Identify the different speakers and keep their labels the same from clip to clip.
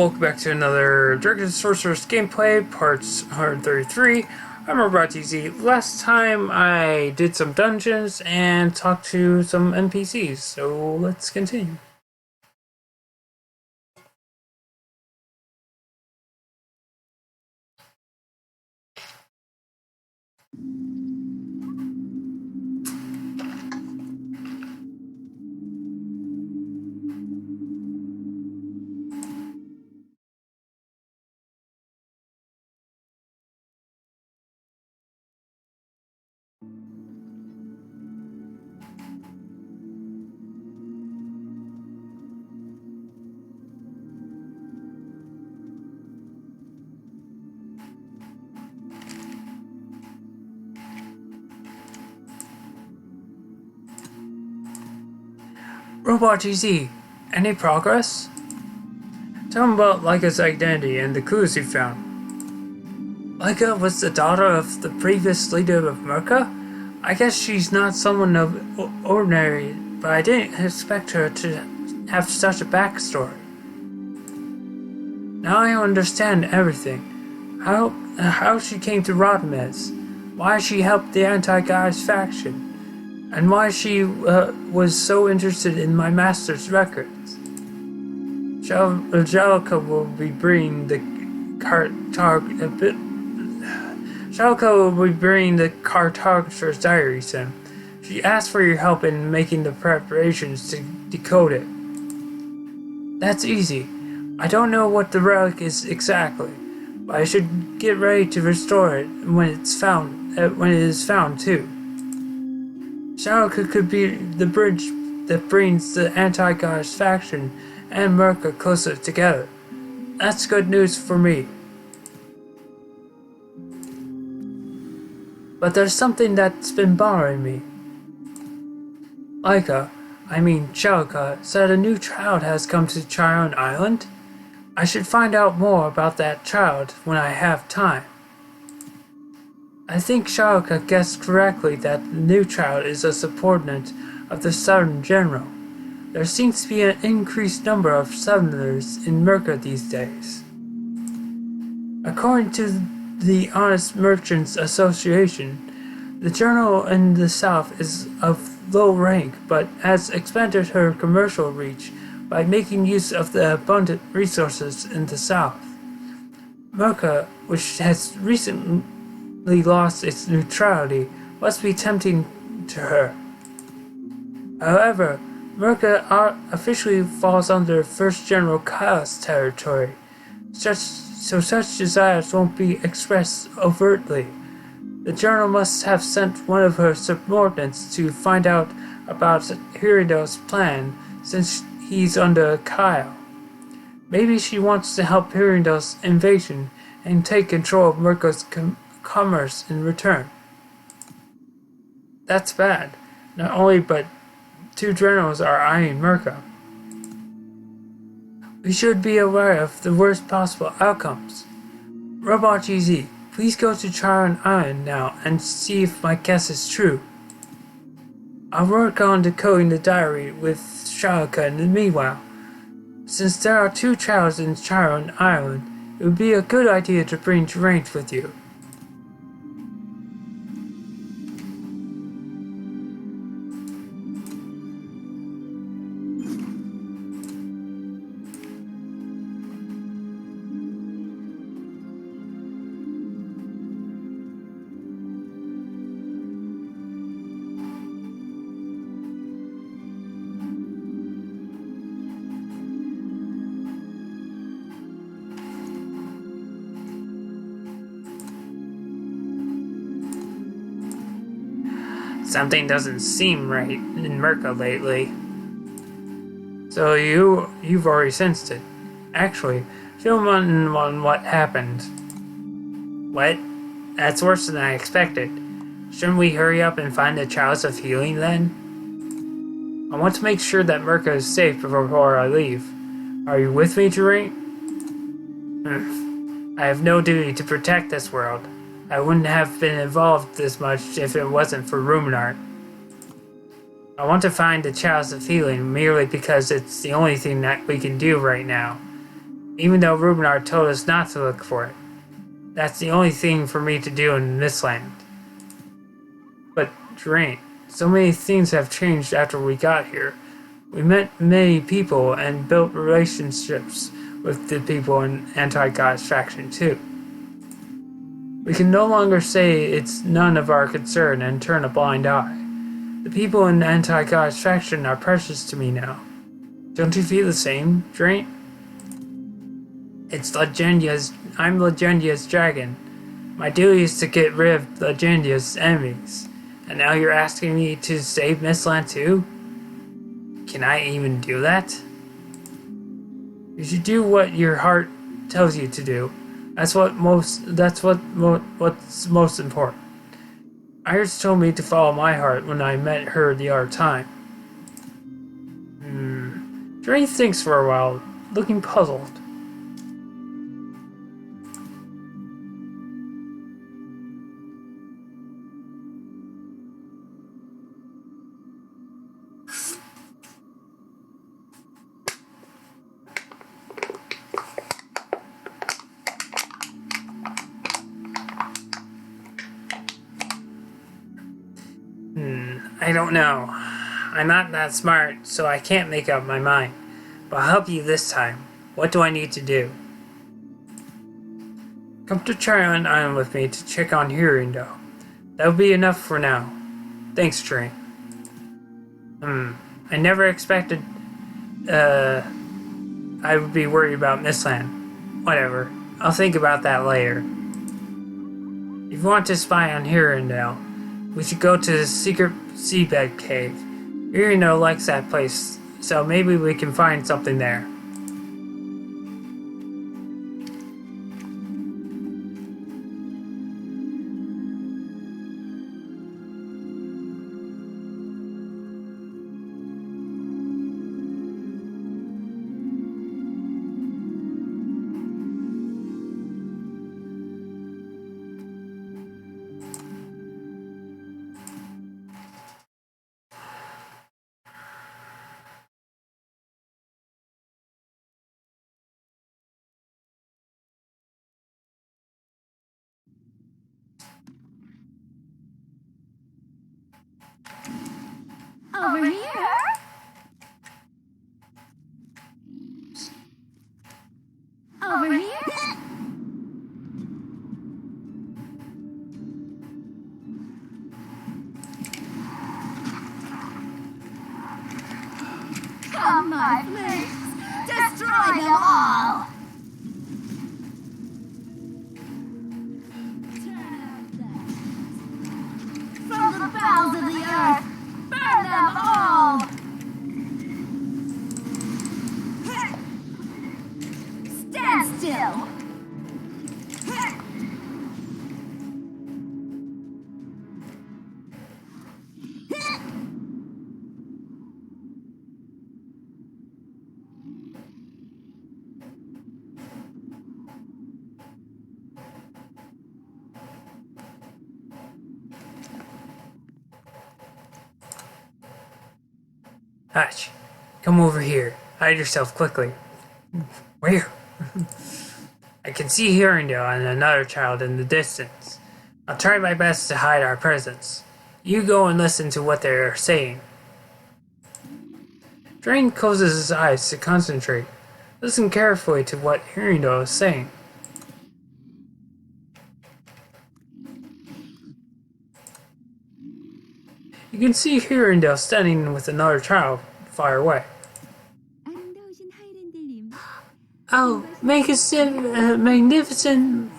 Speaker 1: welcome back to another Dragon Sorceress gameplay, parts 133. I'm pt133. Last time I did some dungeons and talked to some NPCs, so let's continue. Robot GZ, any progress? Tell him about Laika's identity and the clues he found. Laika was the daughter of the previous leader of Merca? I guess she's not someone of ordinary, but I didn't expect her to have such a backstory. Now I understand everything. How she came to Rodamez, why she helped the anti-Guys faction, and why she was so interested in my master's records. Jalka will be bringing the cartographer's diary soon. She asked for your help in making the preparations to decode it. That's easy. I don't know what the relic is exactly, but I should get ready to restore it when it is found too. Jalka could be the bridge that brings the anti-Guys faction and Merca closer together. That's good news for me. But there's something that's been bothering me. Jalka said a new child has come to Chiron Island. I should find out more about that child when I have time. I think Jalka guessed correctly that the new child is a subordinate of the Southern General. There seems to be an increased number of Southerners in Merca these days. According to the Honest Merchants Association, the General in the South is of low rank but has expanded her commercial reach by making use of the abundant resources in the South. Merca, which has recently lost its neutrality, must be tempting to her. However, Merca officially falls under First General Kyle's territory, so such desires won't be expressed overtly. The General must have sent one of her subordinates to find out about Hirido's plan, since he's under Kyle. Maybe she wants to help Hirido's invasion and take control of Merca's commerce in return. That's bad. Not only but two generals are eyeing Merca. We should be aware of the worst possible outcomes. Robot GZ, please go to Chiron Island now and see if my guess is true. I'll work on decoding the diary with Jalka in the meanwhile. Since there are two childs in Chiron Island, it would be a good idea to bring Geraint with you. Something doesn't seem right in Merca lately. So you've already sensed it. Actually, fill in on what happened. What? That's worse than I expected. Shouldn't we hurry up and find the Chalice of Healing then? I want to make sure that Merca is safe before I leave. Are you with me, Geraint? I have no duty to protect this world. I wouldn't have been involved this much if it wasn't for Ruminart. I want to find the Chalice of Healing merely because it's the only thing that we can do right now. even though Rubenar told us not to look for it. That's the only thing for me to do in this land. But, Drain, so many things have changed after we got here. We met many people and built relationships with the people in Anti-God's faction too. We can no longer say it's none of our concern and turn a blind eye. The people in Anti-God's faction are precious to me now. Don't you feel the same, Drain? I'm Legendia's dragon. My duty is to get rid of Legendia's enemies. And now you're asking me to save Mistland too? Can I even do that? You should do what your heart tells you to do. That's what's most important. Iris told me to follow my heart when I met her the other time. Drain thinks for a while, looking puzzled. I don't know. I'm not that smart, so I can't make up my mind. But I'll help you this time. What do I need to do? Come to Charland Island with me to check on Hirindo. That'll be enough for now. Thanks, Train. I never expected, I would be worried about Mistland. Whatever. I'll think about that later. If you want to spy on Hirindo, we should go to the secret seabed cave. Hirindo likes that place, so maybe we can find something there.
Speaker 2: Over here? Over here? Come, my flames! Destroy them all! From the bowels of the earth, burn them all! Stand still!
Speaker 1: Hatch, come over here. Hide yourself quickly. Where? I can see Hirindo and another child in the distance. I'll try my best to hide our presence. You go and listen to what they are saying. Drain closes his eyes to concentrate. Listen carefully to what Hirindo is saying. You can see Hirindo standing with another child far away. Oh, magnificent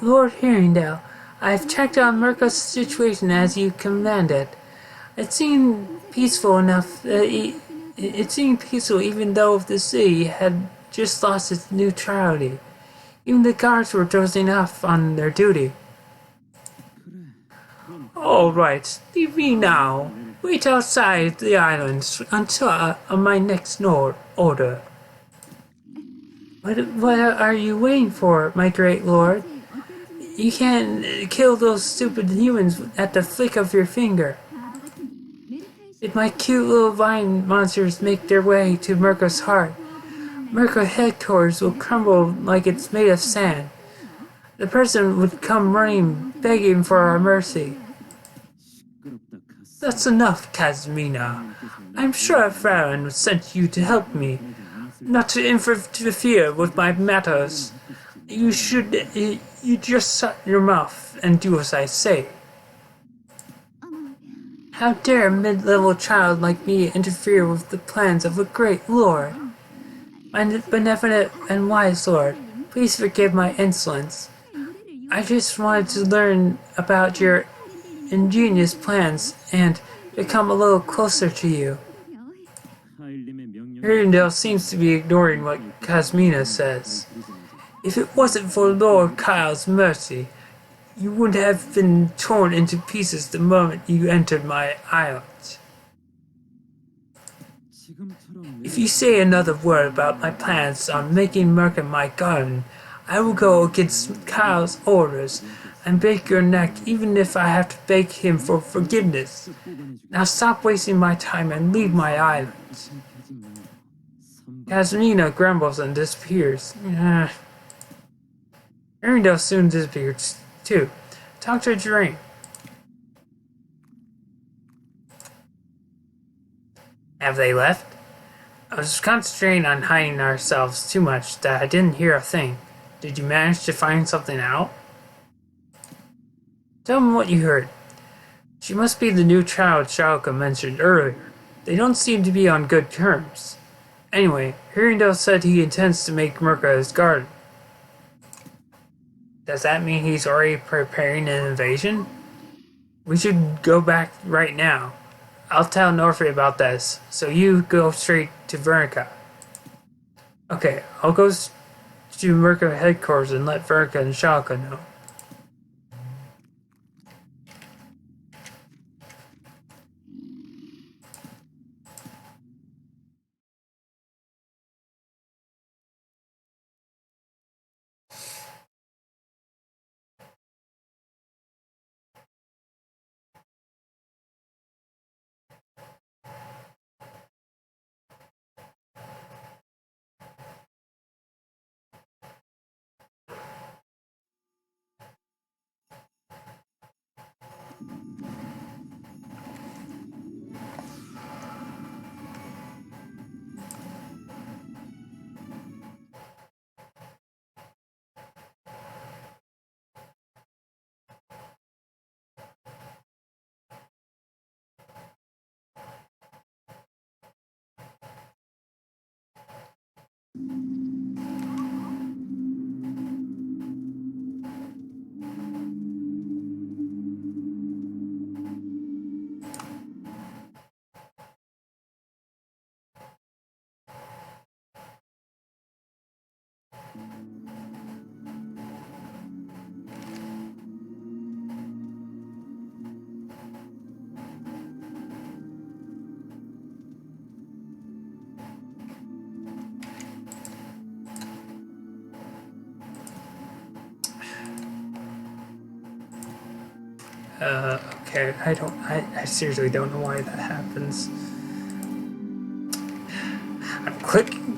Speaker 1: Lord Hirindo, I've checked on Mirko's situation as you commanded. It seemed peaceful enough. It seemed peaceful even though the city had just lost its neutrality. Even the guards were dozing off on their duty. All right, leave me now. Wait outside the islands until my next order. What are you waiting for, my great lord? You can't kill those stupid humans at the flick of your finger. Did my cute little vine monsters make their way to Mirko's heart? Merca headquarters will crumble like it's made of sand. The president would come running, begging for our mercy. That's enough, Kazmina. I'm sure Farron sent you to help me, not to interfere with my matters. You just shut your mouth and do as I say. How dare a mid-level child like me interfere with the plans of a great lord? My benevolent and wise lord, please forgive my insolence. I just wanted to learn about your ingenious plans and become a little closer to you. Herondale seems to be ignoring what Kazmina says. If it wasn't for Lord Kyle's mercy, you would have been torn into pieces the moment you entered my island. If you say another word about my plans on making Merca my garden, I will go against Kyle's orders and break your neck even if I have to beg him for forgiveness. Now stop wasting my time and leave my island. Kazmina grumbles and disappears. Arendelle soon disappears too. Talk to Drain. Have they left? I was concentrating on hiding ourselves too much that I didn't hear a thing. Did you manage to find something out? Tell me what you heard. She must be the new child Shalka mentioned earlier. They don't seem to be on good terms. Anyway, Herondale said he intends to make Merca his garden. Does that mean he's already preparing an invasion? We should go back right now. I'll tell Norfrey about this, so you go straight to Vernica. Okay, I'll go to Merca headquarters and let Vernica and Shalka know. Okay, I seriously don't know why that happens. I'm clicking.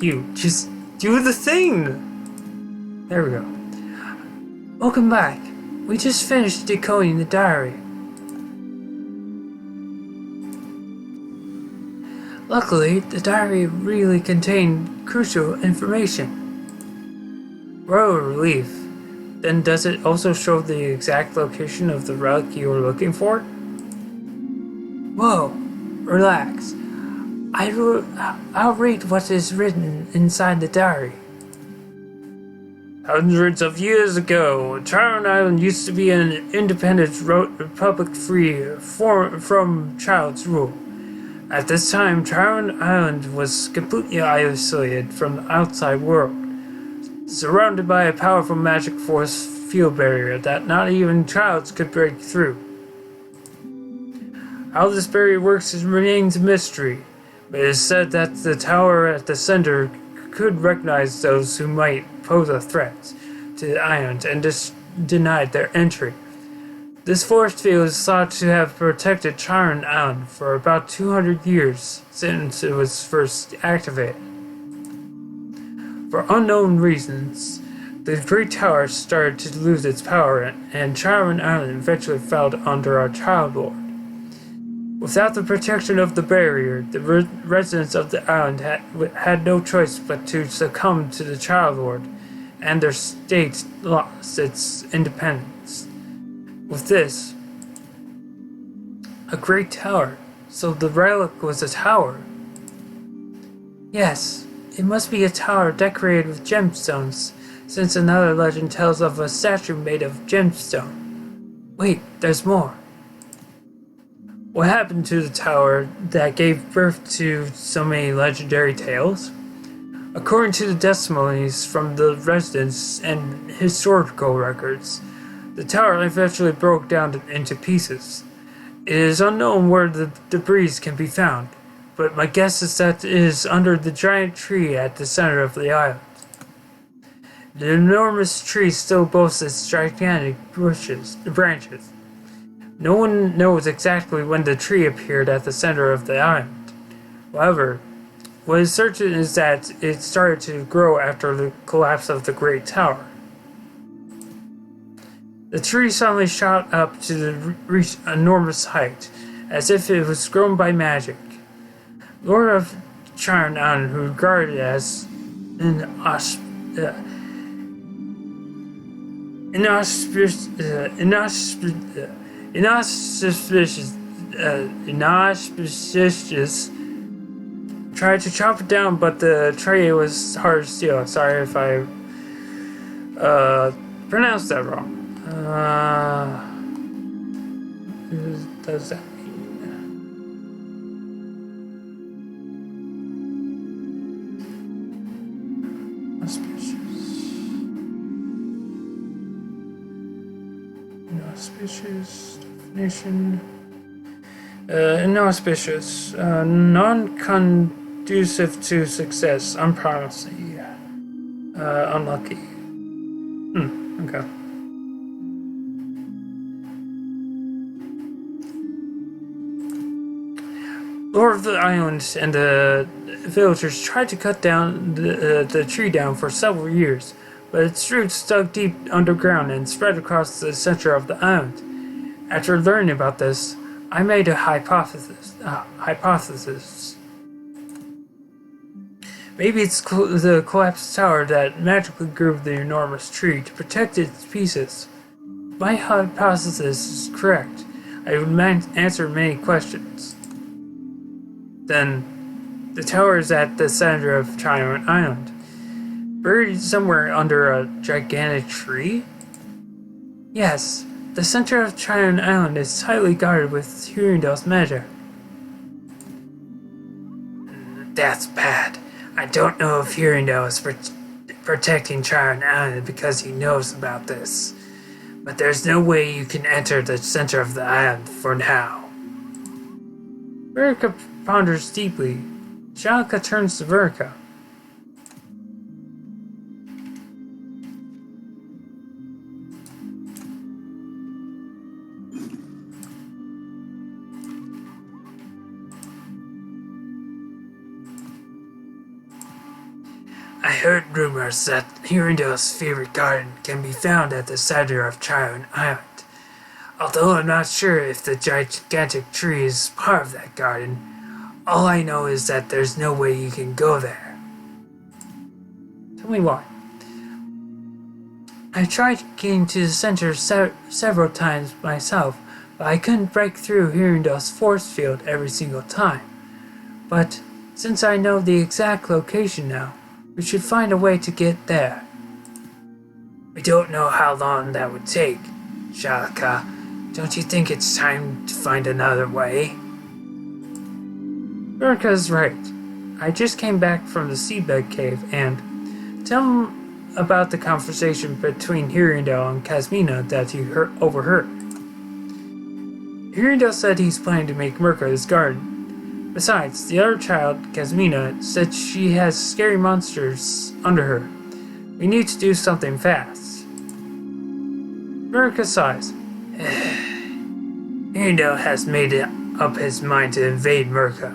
Speaker 1: You, just do the thing! There we go. Welcome back. We just finished decoding the diary. Luckily, the diary really contained crucial information. We're a relief. Then does it also show the exact location of the relic you were looking for? Whoa, relax. I'll read what is written inside the diary. Hundreds of years ago, Chiron Island used to be an independent republic free from Child's rule. At this time, Chiron Island was completely isolated from the outside world, surrounded by a powerful magic force field barrier that not even Childs could break through. How this barrier works remains a mystery, but it is said that the tower at the center could recognize those who might pose a threat to the island and denied their entry. This force field is thought to have protected Chiron Island for about 200 years since it was first activated. For unknown reasons, the Great Tower started to lose its power, and Chiron Island eventually fell under our Child Lord. Without the protection of the barrier, the residents of the island had no choice but to succumb to the Child Lord, and their state lost its independence. With this, a great tower. So the relic was a tower. Yes, it must be a tower decorated with gemstones, since another legend tells of a statue made of gemstone. Wait, there's more. What happened to the tower that gave birth to so many legendary tales? According to the testimonies from the residents and historical records, the tower eventually broke down into pieces. It is unknown where the debris can be found, but my guess is that it is under the giant tree at the center of the island. The enormous tree still boasts its gigantic branches. No one knows exactly when the tree appeared at the center of the island. However, what is certain is that it started to grow after the collapse of the Great Tower. The tree suddenly shot up to reach enormous height, as if it was grown by magic. Lord of Chiron Island, who regarded it as inauspicious, tried to chop it down, but the tree was hard steel. Sorry if I pronounced that wrong. What does that mean? Inauspicious definition. Inauspicious. Non-conducive to success. Unpromising. Unlucky. Okay. Lord of the Island and the villagers tried to cut down the tree down for several years, but its roots dug deep underground and spread across the center of the island. After learning about this, I made a hypothesis. Maybe it's the collapsed tower that magically grew the enormous tree to protect its pieces. My hypothesis is correct. I would answer many questions. Then, the tower is at the center of Chiron Island, buried somewhere under a gigantic tree? Yes, the center of Chiron Island is tightly guarded with Hurindal's magic. That's bad. I don't know if Hurindal is protecting Chiron Island because he knows about this. But there's no way you can enter the center of the island for now. Verika ponders deeply. Shalka turns to Verika. I heard rumors that Hurindal's favorite garden can be found at the center of Chiron Island. Although I'm not sure if the gigantic tree is part of that garden, all I know is that there's no way you can go there. Tell me why. I tried getting to the center several times myself, but I couldn't break through Hurindal's force field every single time. But since I know the exact location now, we should find a way to get there. We don't know how long that would take, Shalka. Don't you think it's time to find another way? Verika's right. I just came back from the seabed cave and tell him about the conversation between Hurindal and Kasmina that you overheard. Hurindal said he's planning to make Mirka his garden. Besides, the other child, Kasmina, said she has scary monsters under her. We need to do something fast. Verika sighs. Hearendale has made up his mind to invade Merca.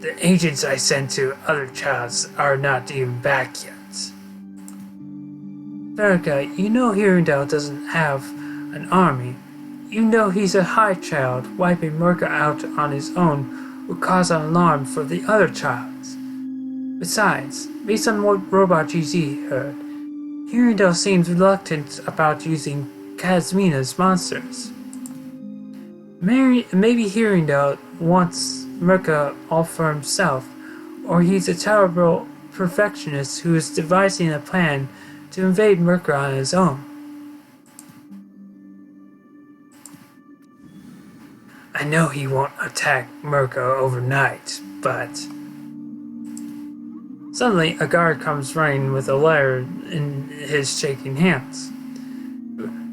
Speaker 1: The agents I sent to other childs are not even back yet. Verica, you know Hearendale doesn't have an army. You know he's a high child. Wiping Merca out on his own would cause an alarm for the other childs. Besides, based on what Robot GZ heard, Hearendale seems reluctant about using Casmina's monsters. Maybe Hearendale wants Merca all for himself, or he's a terrible perfectionist who is devising a plan to invade Merca on his own. I know he won't attack Merca overnight, but... Suddenly, a guard comes running with a letter in his shaking hands.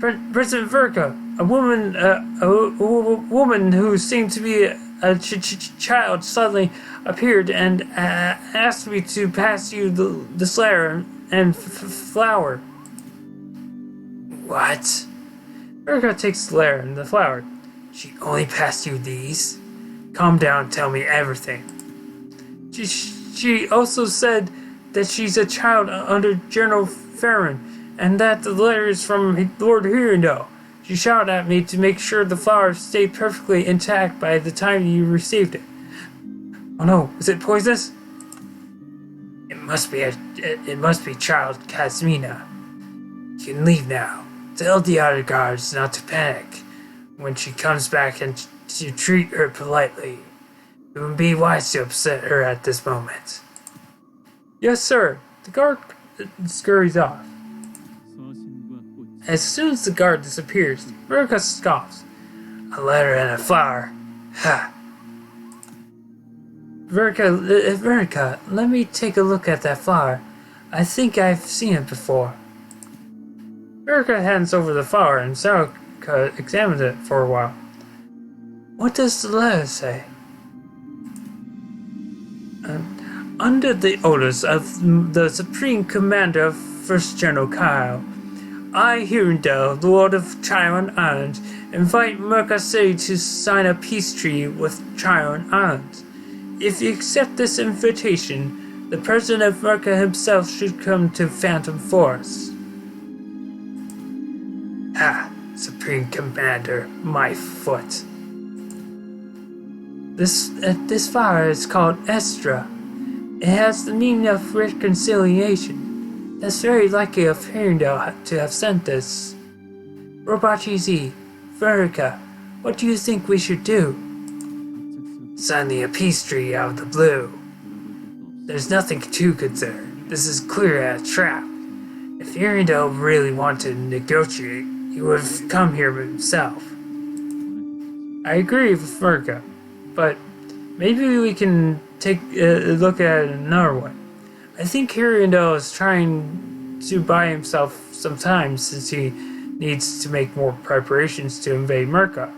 Speaker 1: President Verka, a woman who seemed to be a child suddenly appeared and asked me to pass you this letter and flower. What? Verka takes the letter and the flower. She only passed you these? Calm down and tell me everything. She also said that she's a child under General Farron, and that the letter is from Lord Hearendale. She shouted at me to make sure the flower stayed perfectly intact by the time you received it. Oh no, is it poisonous? It must be child Casmina. You can leave now. Tell the other guards not to panic when she comes back and to treat her politely. It would be wise to upset her at this moment. Yes, sir. The guard scurries off. As soon as the guard disappears, Verka scoffs. A letter and a flower. Ha! Verka, let me take a look at that flower. I think I've seen it before. Verka hands over the flower and Sarika examines it for a while. What does the letter say? Under the orders of the Supreme Commander of First General Kyle, I, Hearendale, Lord of Chiron Island, invite Merca City to sign a peace treaty with Chiron Island. If you accept this invitation, the President of Merca himself should come to Phantom Forest. Ha! Supreme Commander, my foot. This flower is called Estra. It has the meaning of reconciliation. That's very likely of Hearendale to have sent this. Robachi Z, Verika, what do you think we should do? Suddenly a peace treaty out of the blue. There's nothing to consider. This is clear as a trap. If Hearendale really wanted to negotiate, he would have come here himself. I agree with Verika, but maybe we can take a look at it another way. I think Hearendale is trying to buy himself some time since he needs to make more preparations to invade Merca.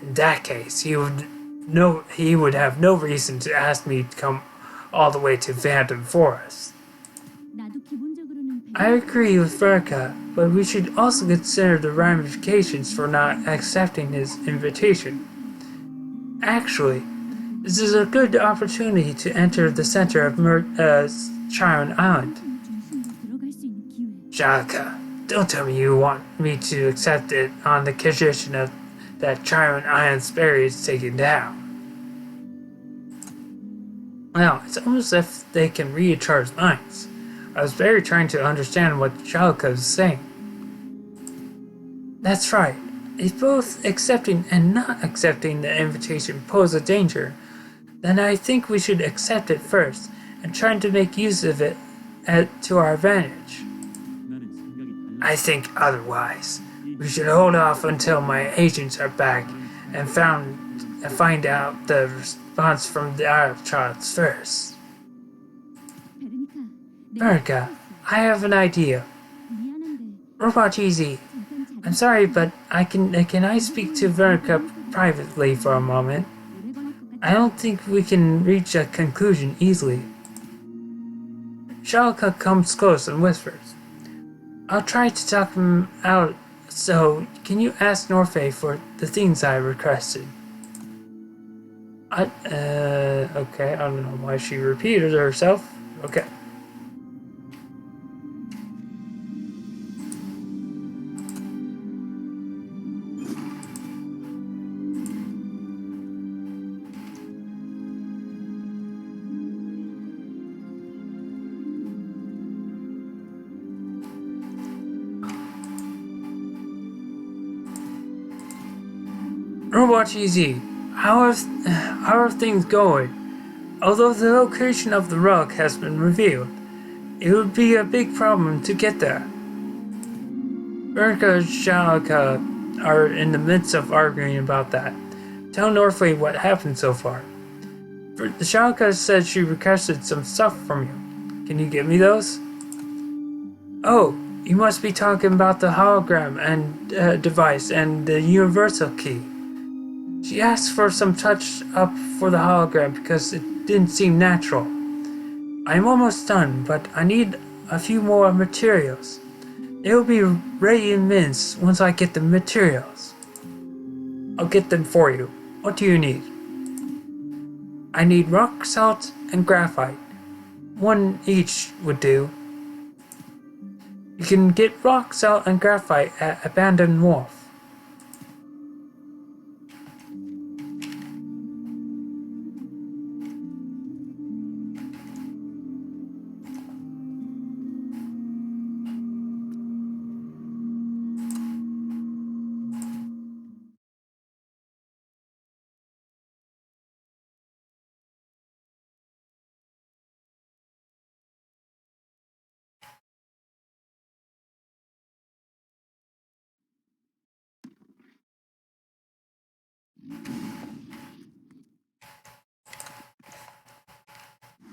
Speaker 1: In that case, he would have no reason to ask me to come all the way to Phantom Forest. I agree with Verka, but we should also consider the ramifications for not accepting his invitation. Actually, this is a good opportunity to enter the center of Chiron Island. Jalika, don't tell me you want me to accept it on the condition of that Chiron Island's barrier is taken down. Well, it's almost as if they can read each other's minds. I was very trying to understand what Jalika was saying. That's right. If both accepting and not accepting the invitation pose a danger, then I think we should accept it first and try to make use of it to our advantage. I think otherwise. We should hold off until my agents are back and find out the response from the Arab charts first. Verka, I have an idea. Robot Easy, I'm sorry, but can I speak to Verka privately for a moment? I don't think we can reach a conclusion easily. Shalka comes close and whispers, I'll try to talk him out So, can you ask Norfei for the things I requested? Okay, I don't know why she repeated herself. Okay. Robot GZ, how are things going? Although the location of the relic has been revealed, it would be a big problem to get there. Urka and Shalika are in the midst of arguing about that. Tell Norfei what happened so far. The Shalika said she requested some stuff from you. Can you give me those? Oh, you must be talking about the hologram and device and the universal key. She asked for some touch up for the hologram because it didn't seem natural. I'm almost done, but I need a few more materials. They will be ready in minutes once I get the materials. I'll get them for you. What do you need? I need rock salt and graphite. One each would do. You can get rock salt and graphite at Abandoned Wharf.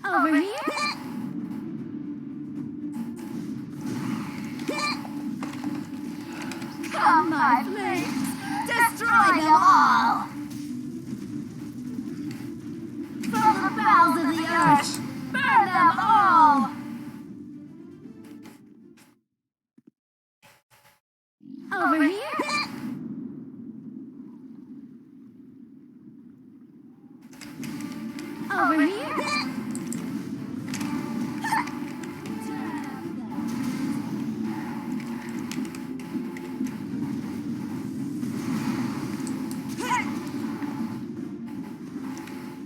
Speaker 2: Over here? Come, my flames! Destroy them all! From the bowels of the earth, burn them all! Over here? Over here?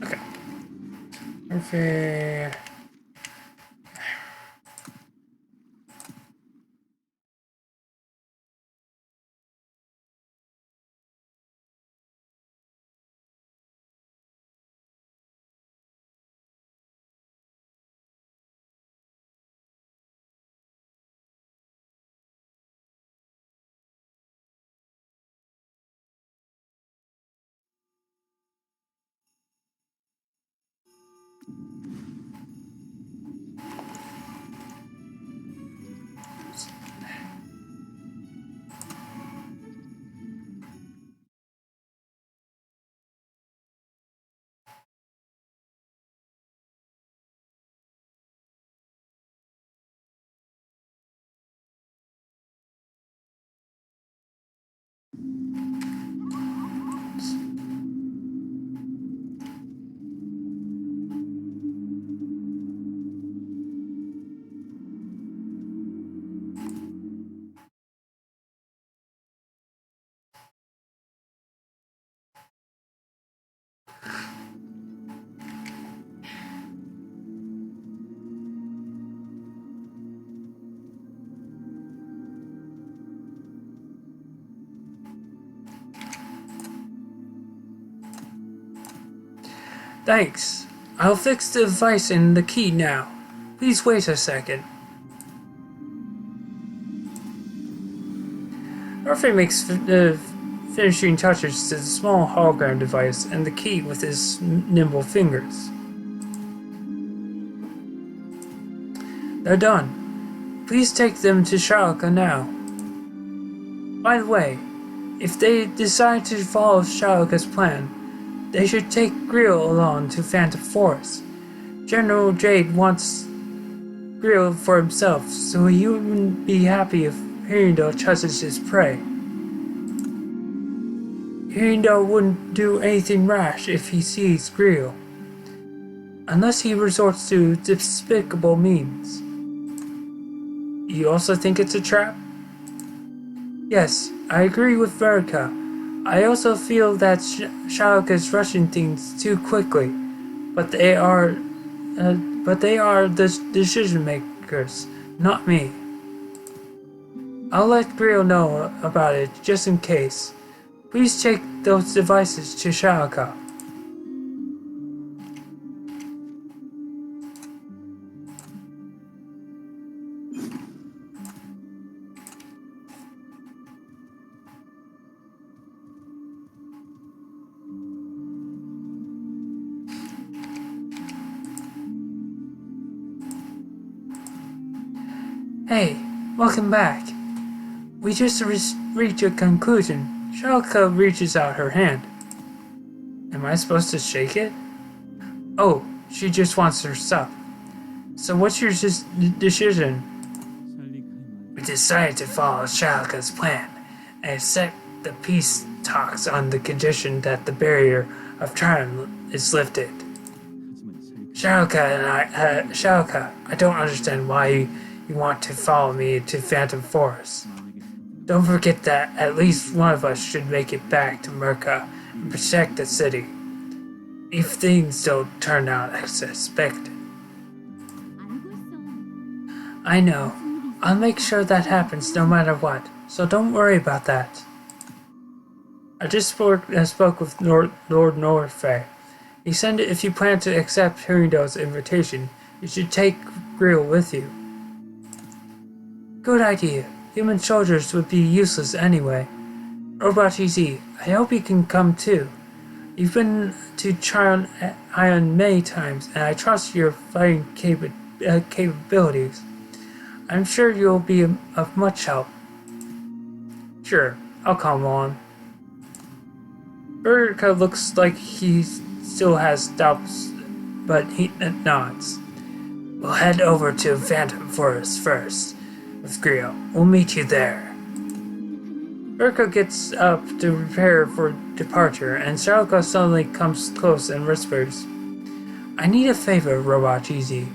Speaker 1: Okay. Perfect. Thanks. I'll fix the device and the key now. Please wait a second. Murphy makes finishing touches to the small hologram device and the key with his nimble fingers. They're done. Please take them to Shalka now. By the way, if they decide to follow Shalka's plan, they should take Grill along to Phantom Forest. General Jade wants Grill for himself, so he wouldn't be happy if Herindo touches his prey. Hirindo wouldn't do anything rash if he sees Grill, unless he resorts to despicable means. You also think it's a trap? Yes, I agree with Verica. I also feel that Shalka is rushing things too quickly, but they are the decision makers, not me. I'll let Grill know about it just in case. Please take those devices to Shalka. Hey, welcome back. We just reached a conclusion. Shalka reaches out her hand. Am I supposed to shake it? Oh, she just wants her stuff. So what's your decision? We decided to follow Shalka's plan and accept the peace talks on the condition that the barrier of time is lifted. Shalka, I don't understand why you want to follow me to Phantom Forest. Don't forget that at least one of us should make it back to Merca and protect the city. If things don't turn out as expected. I know. I'll make sure that happens no matter what, so don't worry about that. I just spoke with Lord Norfay. He said if you plan to accept Hirindo's invitation, you should take Grill with you. Good idea. Human soldiers would be useless anyway. Robot GZ, I hope you can come too. You've been to Chion Ion many times, and I trust your fighting capabilities. I'm sure you'll be of much help. Sure, I'll come along. Verica looks like he still has doubts, but he nods. We'll head over to Phantom Forest first with Grill. We'll meet you there. Verica gets up to prepare for departure, and Shalka suddenly comes close and whispers, I need a favor, Robot GZ.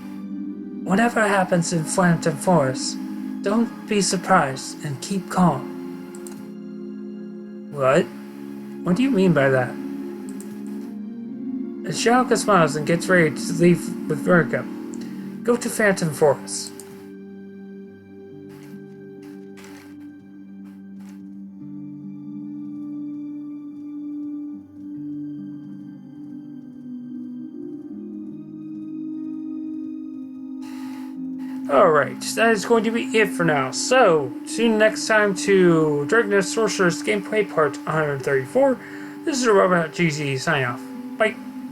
Speaker 1: Whatever happens in Phantom Forest, don't be surprised and keep calm. What? What do you mean by that? As Shalka smiles and gets ready to leave with Verica, go to Phantom Forest. Alright, that is going to be it for now. So, tune next time to Dragon Sorceress gameplay part 134. This is Robot GZ signing off. Bye.